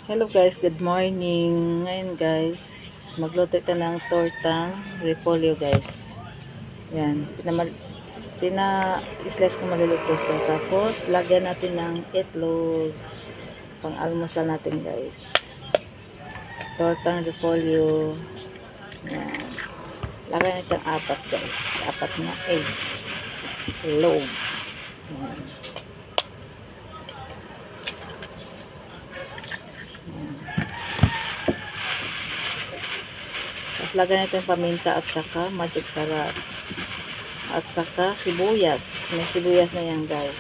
Hello guys, good morning. Ngayon guys, magluto ito ng tortang repolyo guys. Yan, pina-slice ko maliliit guys. Tapos, lagyan natin ng itlog. Pang-almusal natin guys. Tortang repolyo. Yan. Lagyan natin 4 guys. 4 na egg. Low. Yan. Tapos lagyan natin paminta at saka magic sarap. At saka sibuyas. May sibuyas na yan guys.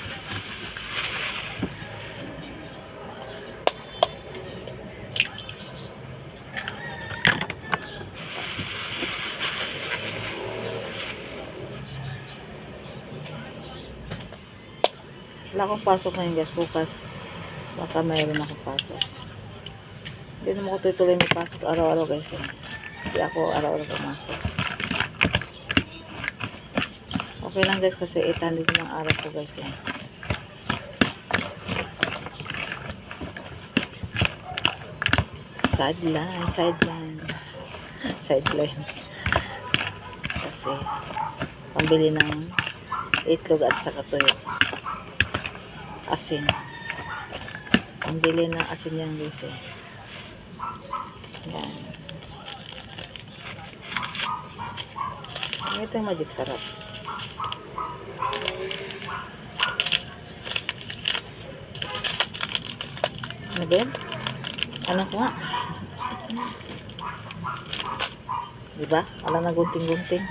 Wala akong pasok ngayon guys. Bukas baka mayroon akong pasok. Hindi naman ko tutuloy may pasok araw-araw guys. Hindi ako araw-araw pumasok. Okay lang guys kasi 800 ng araw ko guys. Sideline. Sideline. Kasi pambili ng itlog at saka tuyo. Asin. Pambili ng asin yan guys Yan. Ito yung magic sarap. Ano ba yun? Ano ko nga? Diba? Wala na gunting-gunting.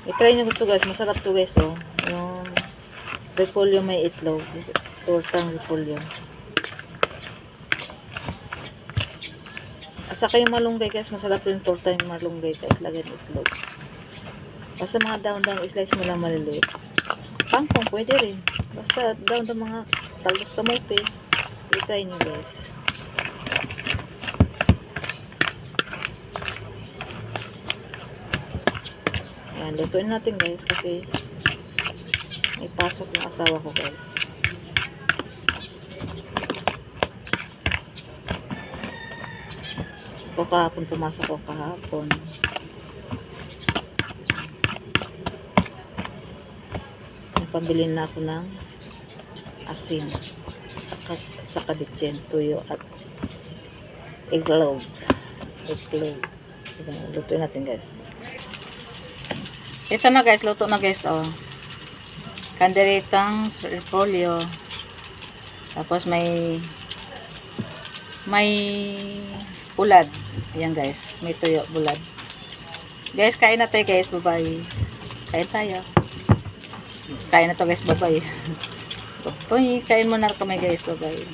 I-try nyo ito guys. Masarap to guys oh. Yung repolyo may itlog. Tortang repolyo. At saka yung malunggay guys. Masarap yung torta yung malunggay guys. Lagyan itlog. Basta mga down slice mo lang maliliit. Kangkong pwede rin. Basta down mga talbos kamote. I-try nyo guys. Ayan, lutuin natin guys kasi may pasok yung asawa ko guys. O kahapon pumasok ko kahapon. Pambili na ako ng asin at saka ditsen, tuyo at itlog. Lutuin natin guys. Ito na guys, luto na guys oh. Kanderetang repolyo. Tapos may bulad. Ayan guys, may tuyo, bulad. Guys, kain na tayo guys, bye-bye. Kain tayo. Kain na to guys, bye-bye. Kain mo na kami guys, bye-bye.